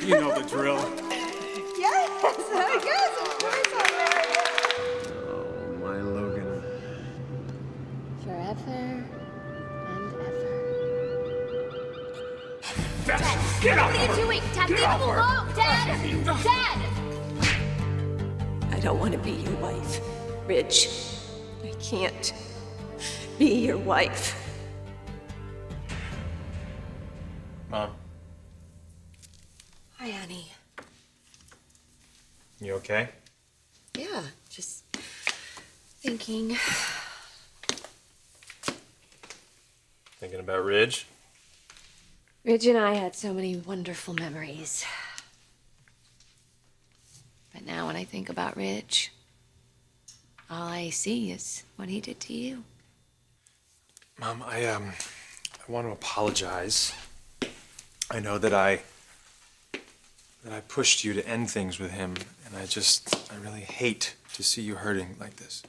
You know the drill. Yes, yes, of course I'll marry you. Oh, my Logan. Forever and ever. Dad, get off! What are you doing? Dad, leave him alone! Dad! Dad! I don't want to be your wife, Ridge. I can't be your wife. Mom, Hi, honey. you okay? Yeah, just thinking. Thinking about Ridge? Ridge and I had so many wonderful memories. But now when I think about Ridge, all I see is what he did to you. Mom, I want to apologize. I know that I pushed you to end things with him, and I really hate to see you hurting like this.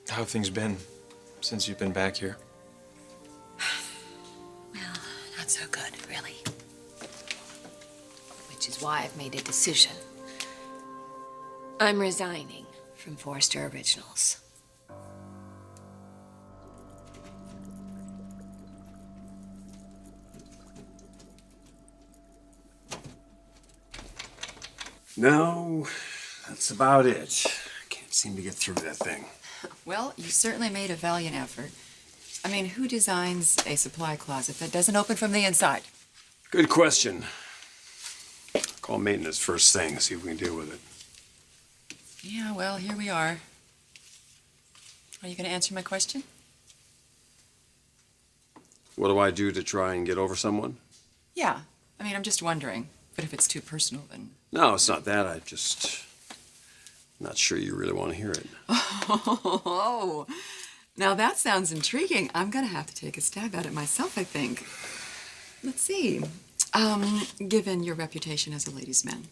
How have things been since you've been back here? Well, not so good, really. Which is why I've made a decision. I'm resigning from Forrester Originals. No, that's about it. Can't seem to get through that thing. Well, you certainly made a valiant effort. I mean, who designs a supply closet that doesn't open from the inside? Good question. Call maintenance first thing, see if we can deal with it. Yeah, well, here we are. Are you going to answer my question? What do I do to try and get over someone? Yeah. I mean, I'm just wondering. But if it's too personal, then... No, it's not that. I'm not sure you really want to hear it. Oh, now that sounds intriguing. I'm going to have to take a stab at it myself, I think. Let's see. Given your reputation as a ladies' man,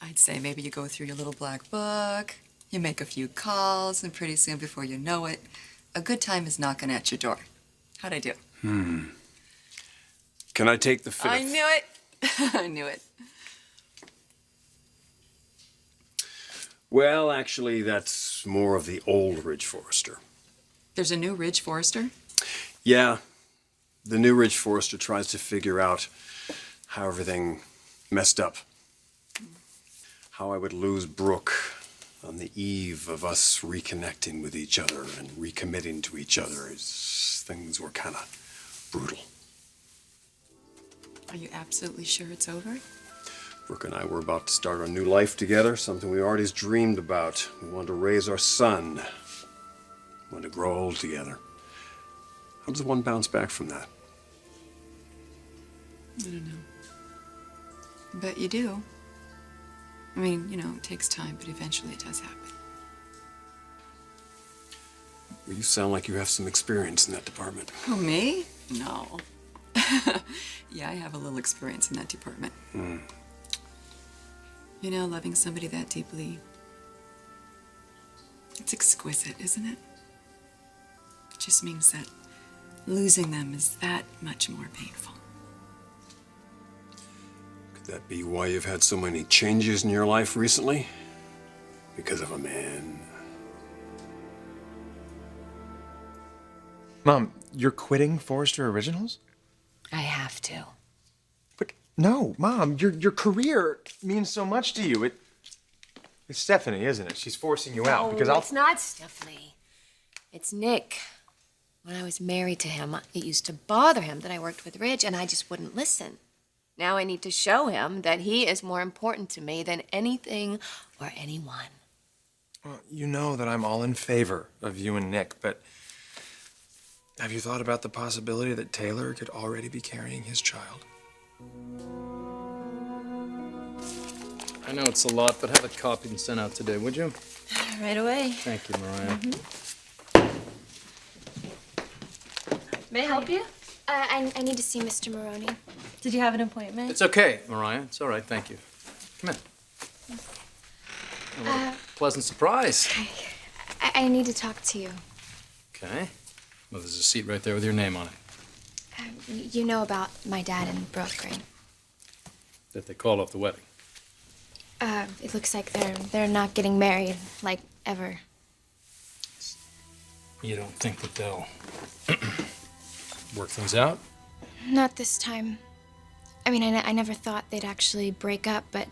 I'd say maybe you go through your little black book, you make a few calls, and pretty soon, before you know it, a good time is knocking at your door. How'd I do? Can I take the fifth? I knew it. I knew it. Well, actually, that's more of the old Ridge Forrester. There's a new Ridge Forrester? Yeah. The new Ridge Forrester tries to figure out how everything messed up. How I would lose Brooke on the eve of us reconnecting with each other and recommitting to each other as things were kind of brutal. Are you absolutely sure it's over? Brooke and I were about to start our new life together, something we already dreamed about. We wanted to raise our son. We wanted to grow old together. How does one bounce back from that? I don't know. But you do. I mean, you know, it takes time, but eventually it does happen. Well, you sound like you have some experience in that department. Who, me? No. Yeah, I have a little experience in that department. You know, loving somebody that deeply, it's exquisite, isn't it? It just means that losing them is that much more painful. Could that be why you've had so many changes in your life recently? Because of a man? Mom, you're quitting Forrester Originals? I have to. But no, Mom, your career means so much to you. It's Stephanie, isn't it? She's forcing you out because it's not Stephanie. It's Nick. When I was married to him, it used to bother him that I worked with Ridge, and I just wouldn't listen. Now I need to show him that he is more important to me than anything or anyone. Well, you know that I'm all in favor of you and Nick, but have you thought about the possibility that Taylor could already be carrying his child? I know it's a lot, but have it copied and sent out today, would you? Right away. Thank you, Mariah. May I help you? I need to see Mr. Maroney. Did you have an appointment? It's okay, Mariah. It's all right, thank you. Come in. Oh, what a pleasant surprise. I need to talk to you. Okay. Well, there's a seat right there with your name on it. You know about my dad and Brooke, right? that they called off the wedding. It looks like they're not getting married, like, ever. You don't think that they'll work things out? Not this time. I mean, I never thought they'd actually break up, but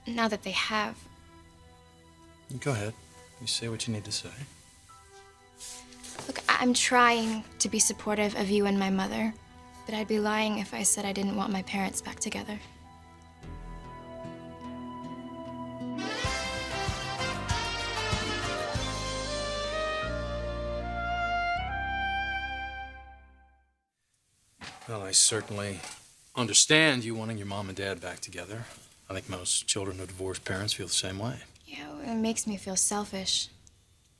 now that they have. Go ahead. You say what you need to say. Look, I'm trying to be supportive of you and my mother, but I'd be lying if I said I didn't want my parents back together. Well, I certainly understand you wanting your mom and dad back together. I think most children of divorced parents feel the same way. Yeah, it makes me feel selfish.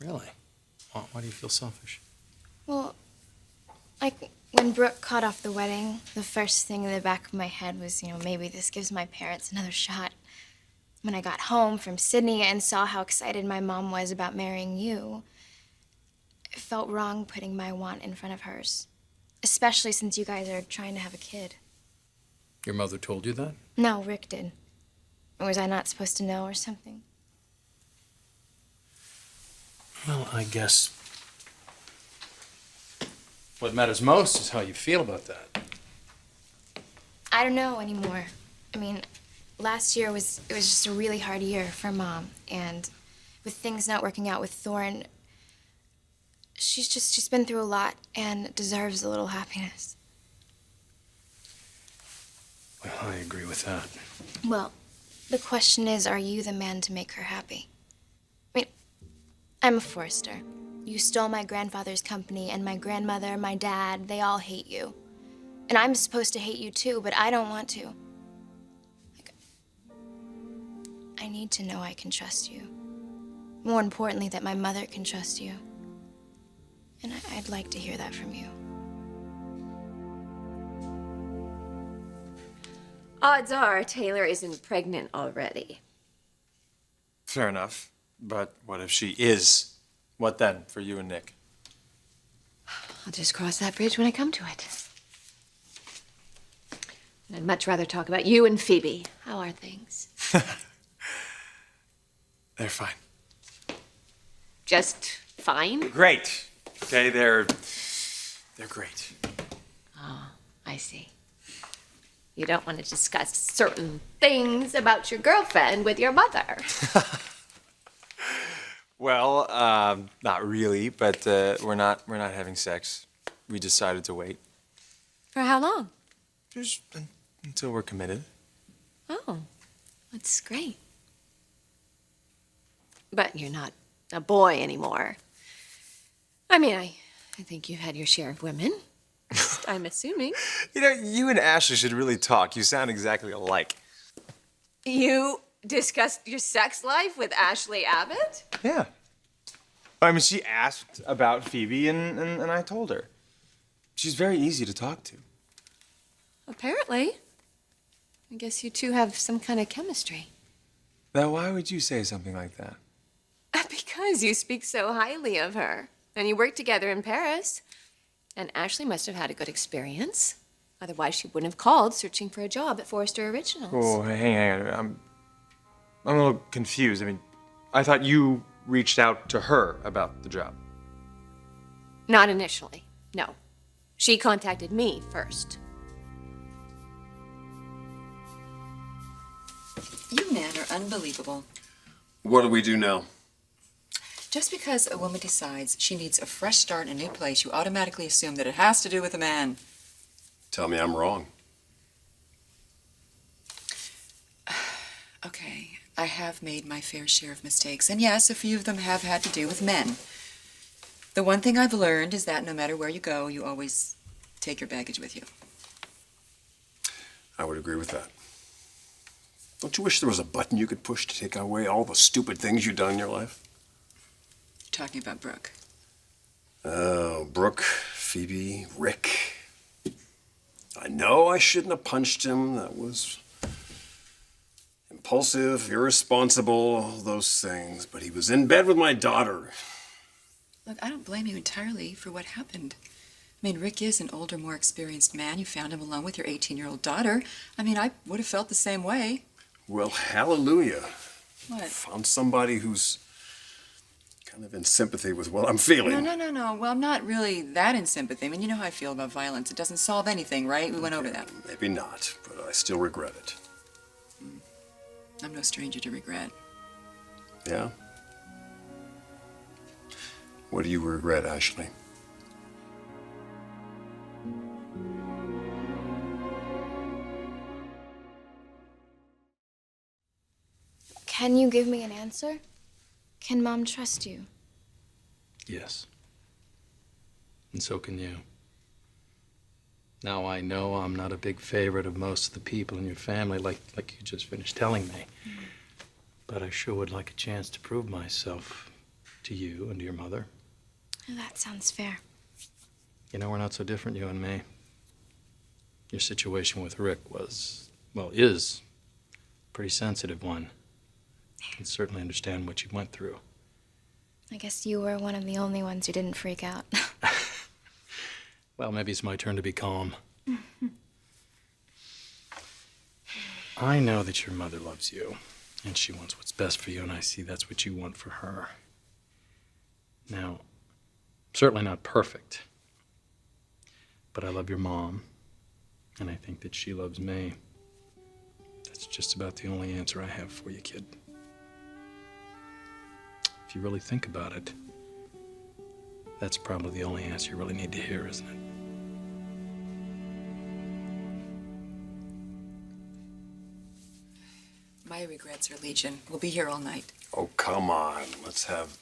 Really? Why do you feel selfish? Well, like, when Brooke called off the wedding, the first thing in the back of my head was, maybe this gives my parents another shot. When I got home from Sydney and saw how excited my mom was about marrying you, it felt wrong putting my want in front of hers. Especially since you guys are trying to have a kid. Your mother told you that? No, Rick did. Or was I not supposed to know or something? Well, I guess what matters most is how you feel about that. I don't know anymore. I mean, last year was just a really hard year for Mom, and with things not working out with Thorne, she's been through a lot and deserves a little happiness. Well, I agree with that. Well, the question is, are you the man to make her happy? I mean, I'm a Forrester. You stole my grandfather's company, and my grandmother, my dad, they all hate you. And I'm supposed to hate you too, but I don't want to. Like, I need to know I can trust you. More importantly, that my mother can trust you. And I'd like to hear that from you. Odds are Taylor isn't pregnant already. Fair enough. But what if she is? What then for you and Nick? I'll just cross that bridge when I come to it. And I'd much rather talk about you and Phoebe. How are things? They're fine. Just fine? Great. Okay, they're great. Oh, I see. You don't want to discuss certain things about your girlfriend with your mother. Well, not really, but we're not having sex. We decided to wait. For how long? Just until we're committed. Oh, that's great. But you're not a boy anymore. I mean, I think you've had your share of women. I'm assuming. You and Ashley should really talk. You sound exactly alike. You discussed your sex life with Ashley Abbott? Yeah. I mean, she asked about Phoebe, and I told her. She's very easy to talk to. Apparently. I guess you two have some kind of chemistry. Now, why would you say something like that? Because you speak so highly of her. And you worked together in Paris. And Ashley must have had a good experience. Otherwise, she wouldn't have called searching for a job at Forrester Originals. Oh, hang on. I'm a little confused. I mean, I thought you reached out to her about the job. Not initially, no. She contacted me first. You men are unbelievable. What do we do now? Just because a woman decides she needs a fresh start in a new place, you automatically assume that it has to do with a man. Tell me I'm wrong. Okay, I have made my fair share of mistakes, and yes, a few of them have had to do with men. The one thing I've learned is that no matter where you go, you always take your baggage with you. I would agree with that. Don't you wish there was a button you could push to take away all the stupid things you've done in your life? You're talking about Brooke. Oh, Brooke, Phoebe, Rick. I know I shouldn't have punched him. That was impulsive, irresponsible, all those things. But he was in bed with my daughter. Look, I don't blame you entirely for what happened. I mean, Rick is an older, more experienced man. You found him alone with your 18-year-old daughter. I mean, I would have felt the same way. Well, hallelujah. What? Found somebody who's kind of in sympathy with what I'm feeling. No. Well, I'm not really that in sympathy. I mean, you know how I feel about violence. It doesn't solve anything, right? We went over that. Maybe not, but I still regret it. I'm no stranger to regret. Yeah? What do you regret, Ashley? Can you give me an answer? Can Mom trust you? Yes. And so can you. Now, I know I'm not a big favorite of most of the people in your family, like you just finished telling me. But I sure would like a chance to prove myself to you and to your mother. That sounds fair. You know, we're not so different, you and me. Your situation with Rick was, well, is a pretty sensitive one. I can certainly understand what you went through. I guess you were one of the only ones who didn't freak out. Well, maybe it's my turn to be calm. I know that your mother loves you, and she wants what's best for you, and I see that's what you want for her. Now, certainly not perfect, but I love your mom, and I think that she loves me. That's just about the only answer I have for you, kid. If you really think about it, that's probably the only answer you really need to hear, isn't it? My regrets are legion. We'll be here all night. Oh, come on. Let's have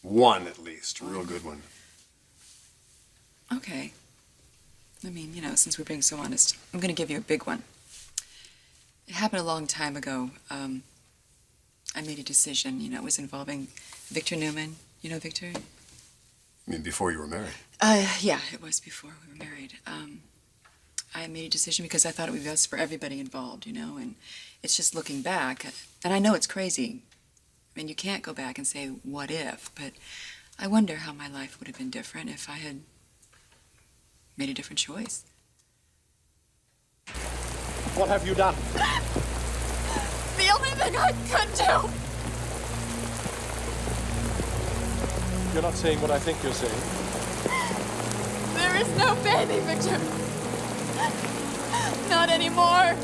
one at least. A real good one. Okay. I mean, you know, since we're being so honest, I'm going to give you a big one. It happened a long time ago. I made a decision, you know, it was involving Victor Newman. You know Victor? I mean, before you were married. Yeah, it was before we were married. I made a decision because I thought it would be best for everybody involved, you know, and it's just looking back, and I know it's crazy. I mean, you can't go back and say, what if, but I wonder how my life would have been different if I had made a different choice. What have you done? The only thing I could do! You're not saying what I think you're saying. There is no baby, Victor. Not anymore.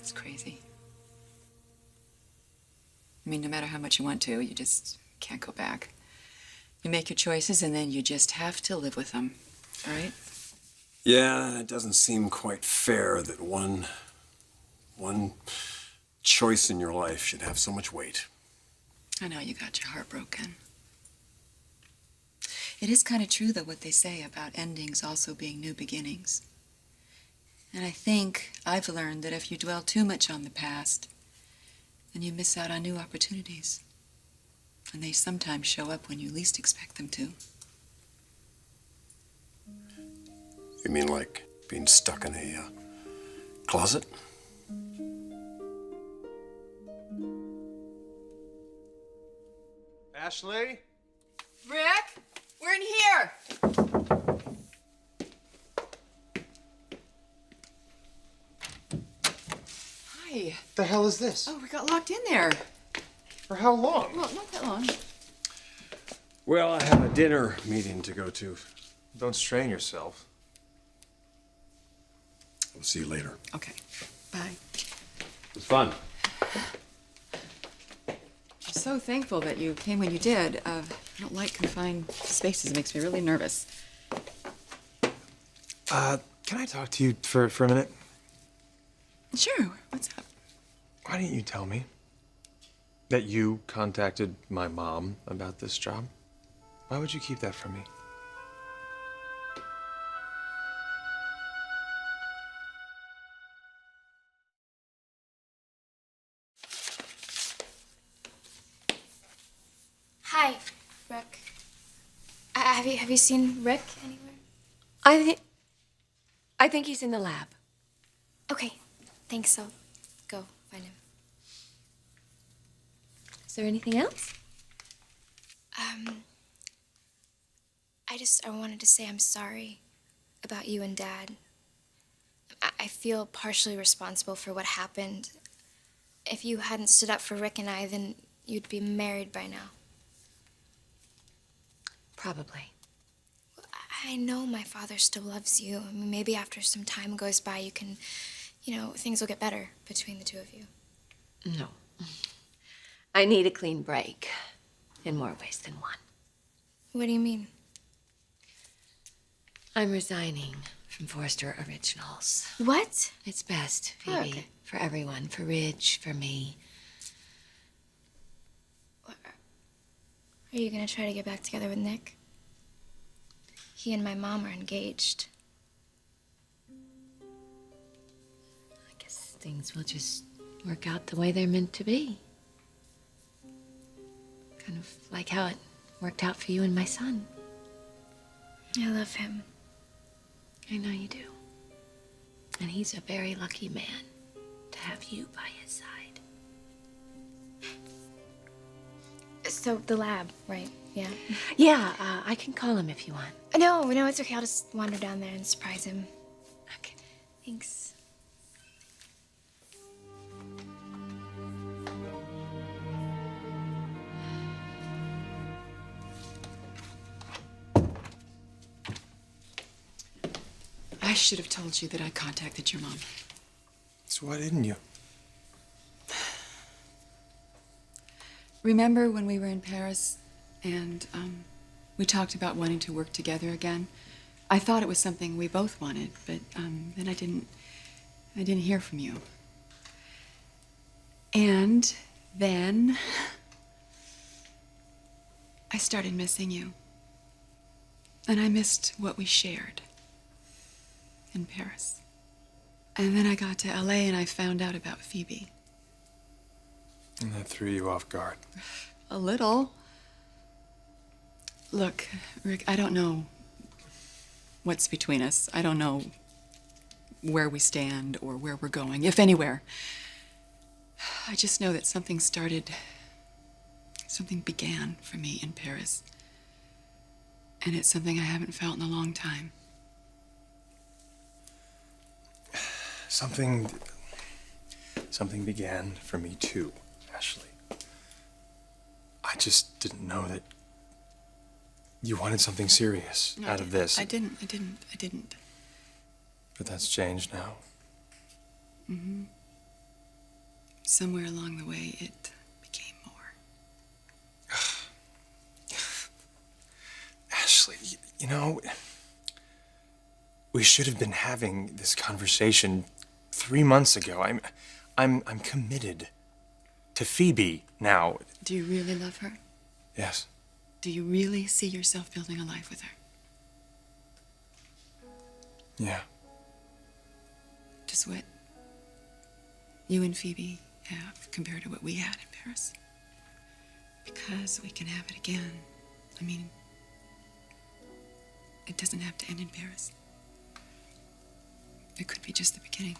It's crazy. I mean, no matter how much you want to, you just can't go back. You make your choices, and then you just have to live with them, right? Yeah, it doesn't seem quite fair that one choice in your life should have so much weight. I know you got your heart broken. It is kind of true, though, what they say about endings also being new beginnings. And I think I've learned that if you dwell too much on the past, then you miss out on new opportunities. And they sometimes show up when you least expect them to. You mean like being stuck in a closet? Ashley? Rick, we're in here. Hi. The hell is this? Oh, we got locked in there. For how long? Well, not that long. Well, I have a dinner meeting to go to. Don't strain yourself. We'll see you later. Okay. Bye. It was fun. I'm so thankful that you came when you did. I don't like confined spaces. It makes me really nervous. Can I talk to you for a minute? Sure. What's up? Why didn't you tell me that you contacted my mom about this job? Why would you keep that from me? Hi, Brooke. Have you seen Rick anywhere? I think he's in the lab. Okay, thanks. So go find him. Is there anything else? I wanted to say I'm sorry about you and Dad. I feel partially responsible for what happened. If you hadn't stood up for Rick and I, then you'd be married by now. Probably. I know my father still loves you. I mean, maybe after some time goes by, you can, things will get better between the two of you. No. I need a clean break in more ways than one. What do you mean? I'm resigning from Forrester Originals. What? It's best, Phoebe. Oh, okay. For everyone. For Ridge, for me. Are you gonna try to get back together with Nick? He and my mom are engaged. I guess things will just work out the way they're meant to be. Kind of like how it worked out for you and my son. I love him. I know you do. And he's a very lucky man to have you by his side. So, the lab, right? Yeah. Yeah, I can call him if you want. No, it's okay. I'll just wander down there and surprise him. Okay. Thanks. I should have told you that I contacted your mom. So why didn't you? Remember when we were in Paris and we talked about wanting to work together again? I thought it was something we both wanted, but then I didn't hear from you. And then I started missing you. And I missed what we shared in Paris. And then I got to LA and I found out about Phoebe. And that threw you off guard. A little. Look, Rick, I don't know what's between us. I don't know where we stand or where we're going, if anywhere. I just know that something began for me in Paris. And it's something I haven't felt in a long time. Something began for me too, Ashley. I just didn't know that you wanted something serious out of this. I didn't. But that's changed now. Mm-hmm. Somewhere along the way, it became more. Ashley, we should have been having this conversation 3 months ago. I'm committed to Phoebe now. Do you really love her? Yes. Do you really see yourself building a life with her? Yeah. Does what you and Phoebe have compared to what we had in Paris? Because we can have it again. I mean, it doesn't have to end in Paris. It could be just the beginning.